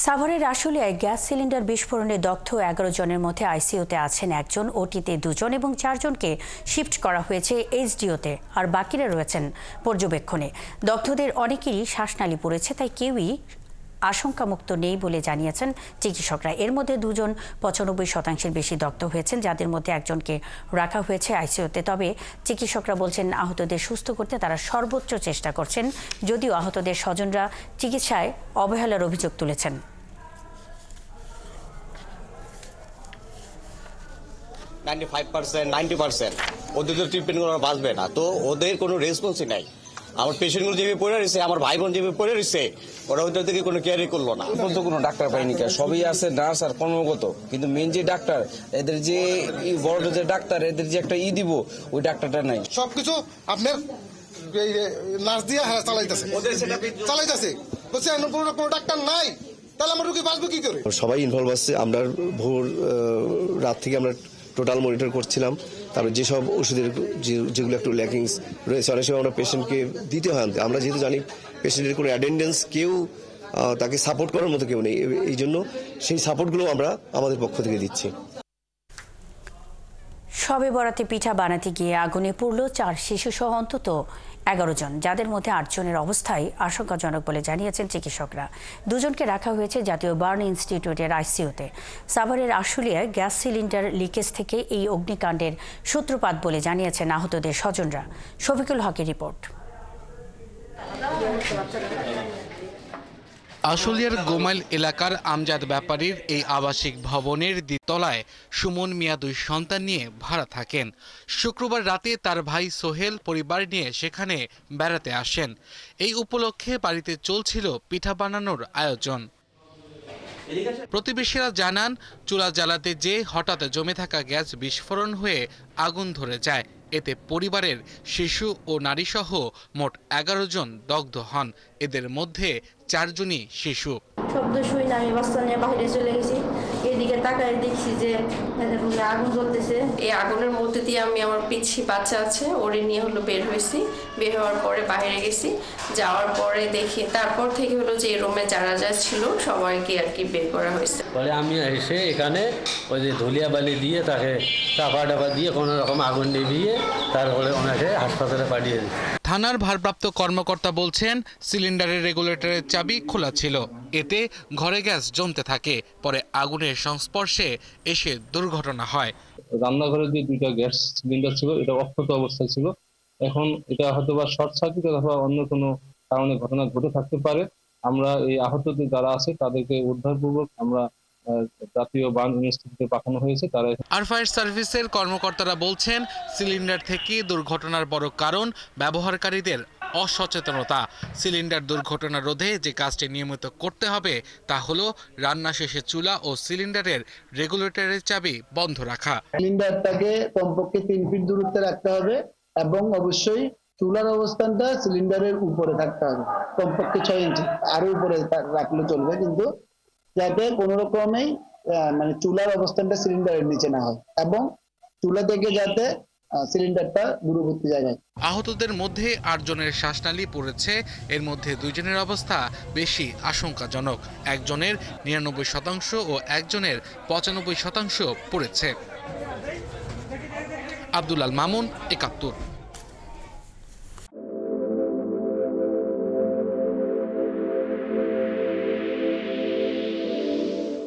সাভারের আশুলিয়ায় gas cylinder বিস্ফোরণে দগ্ধ ১১ জনের মধ্যে আইসিইউতে আছেন একজন, ওটিতে ২ জন এবং ৪ জনকে শিফট করা হয়েছে এইচডিওতে, আর বাকিরা রয়েছেন পর্যবেক্ষণে। দগ্ধদের অনেকেরই শ্বাসনালী পড়েছে, তাই কেউই আশঙ্কামুক্ত নেই বলে জানিয়েছেন চিকিৎসকরা। এর মধ্যে ২ জন ৯৫% বেশি দগ্ধ হয়েছেন, যাদের মধ্যে একজনকে রাখা হয়েছে আইসিইউতে। তবে চিকিৎসকরা বলছেন আহতদের সুস্থ করতে তারা সর্বোচ্চ চেষ্টা করছেন, যদিও আহতদের স্বজনরা চিকিৎসায় অবহেলার অভিযোগ তুলেছেন। ওদের তো ট্রিটমেন্ট করা বাঁচবে না, তো ওদের কোনো রেসপন্সই নাই। আমার পেশেন্টগুলো যেভাবে পড়ে রয়েছে, আমার ভাই বোন যেভাবে পড়ে রয়েছে, ওরা ওদের থেকে কোনো কেয়ারই করলো না। এখন তো কোনো ডাক্তার পাইনি, সবই আছে নার্স আর কর্মগত, কিন্তু মেন যে ডাক্তার, এদের যে বড় যে ডাক্তার, এদের যে একটা দিব, ওই ডাক্তারটা নাই। সবকিছু আপনার নার্স দিয়ে চালাইতেছে, বলছে কোনো ডাক্তার নাই, তাহলে আমার রোগী বাঁচবে কি করে? সবাই ইনভলভ আছে। আমরা ভোর রাত থেকে আমরা টোটাল মনিটর করছিলাম। তারপর যেসব ওষুধের যেগুলো একটু ল্যাকিংস রয়েছে, অনেক সময় আমরা পেশেন্টকে দিতে হয়। আমরা যেহেতু জানি পেশেন্টের কোনো অ্যাটেন্ডেন্স, কেউ তাকে সাপোর্ট করার মতো কেউ নেই, এই জন্য সেই সাপোর্টগুলো আমরা আমাদের পক্ষ থেকে দিচ্ছি। শবে বরাতে পিঠা বানাতে গিয়ে আগুনে পুড়ল 4 শিশুসহ অন্তত 11 জন, যাদের মধ্যে 8 জনের অবস্থায় আশঙ্কাজনক বলে জানিয়েছেন চিকিৎসকরা। 2 জনকে রাখা হয়েছে জাতীয় বার্ন ইনস্টিটিউটের আইসিইউতে। সাভারের আশুলিয়ায় গ্যাস সিলিন্ডার লিকেজ থেকে এই অগ্নিকাণ্ডের সূত্রপাত বলে জানিয়েছেন আহতদের স্বজনরা। শফিকুল হকের রিপোর্ট। আশুলিয়ার গোমাইল এলাকার আমজাদ ব্যাপারীর এই আবাসিক ভবনের দ্বিতলায় সুমন মিয়া 2 সন্তান নিয়ে ভাড়া থাকেন। শুক্রবার রাতে তার ভাই সোহেল পরিবার নিয়ে সেখানে বেড়াতে আসেন। এই উপলক্ষে বাড়িতে চলছিল পিঠা বানানোর আয়োজন। প্রতিবেশীরা জানান, চুলা জ্বালাতে যেয়ে হঠাৎ জমে থাকা গ্যাস বিস্ফোরণ হয়ে আগুন ধরে যায়। এতে পরিবারের শিশু ও নারীসহ মোট 11 জন দগ্ধ হন। এদের মধ্যে 4 জনই শিশু। শব্দ শুই না, আমি বস্তা নিয়ে বাইরে চলে গেছি। এদিকে তাকায় দেখছি যে আগুন জ্বলতেছে। এই আগুনের মধ্যে দিয়ে আমি, আমার পিচ্ছি বাচ্চা আছে, ওরে নিয়ে বের হয়েছি। বের হওয়ার পরে বাইরে গেছি, যাওয়ার পরে দেখি তারপর থেকে যে এই রুমে যারা ছিল সবাইকে আর কি বের করা হয়েছে। পরে আমি এসে এখানে ওই যে ধুলিয়া বালি দিয়ে তাকে চাপা ডাপা দিয়ে কোনো রকম আগুন নিভিয়ে তারপরে ওনাকে হাসপাতালে পাঠিয়ে দিই। থানার ভারপ্রাপ্ত কর্মকর্তা বলছেন, সিলিন্ডারের রেগুলেটরের চাবি খোলা ছিল, এতে ঘরে গ্যাস জমতে থাকে। পরে আগুনের সংস্পর্শে এসে দুর্ঘটনা হয়। রান্নাঘরে যে 2টা গ্যাস সিলিন্ডার ছিল, এটা অক্ষত অবস্থায় ছিল। এখন এটা হয়তো বা শর্ট সার্কিট অথবা অন্য কোনো কারণে ঘটনা ঘটে থাকতে পারে। আমরা এই আহতদের যারা আছে তাদেরকে উদ্ধারপূর্বক আমরা জাতীয় বার্ন ইনস্টিটিউটে পাঠানো হয়েছে। তারা আর ফায়ার সার্ভিসের কর্মকর্তারা বলছেন, সিলিন্ডার থেকে দুর্ঘটনার বড় কারণ ব্যবহারকারীদের অসচেতনতা। সিলিন্ডার দুর্ঘটনা রোধে যে কাজটি নিয়মিত করতে হবে তা হলো রান্না শেষে চুলা ও সিলিন্ডারের রেগুলেটরের চাবি বন্ধ রাখা। সিলিন্ডারটাকে কমপক্ষে 3 ফিট দূরত্বে রাখতে হবে এবং অবশ্যই চুলার অবস্থানটা সিলিন্ডারের উপরে থাকতে হবে, কমপক্ষে 6 ইঞ্চি। আরো উপরে রাখলে চলবে, কিন্তু যাতে কোনো রকমেই মানে চুলার অবস্থানটা সিলিন্ডারের নিচে না হয় এবং চুলা থেকে যাতে সিলিন্ডারটা দূরবর্তী জায়গায়। আহতদের মধ্যে 8 জনের শ্বাসনালী পড়েছে। এর মধ্যে 2 জনের অবস্থা বেশি আশঙ্কাজনক। একজনের 99% ও একজনের 95% পড়েছে। আব্দুল আল মামুন, 71।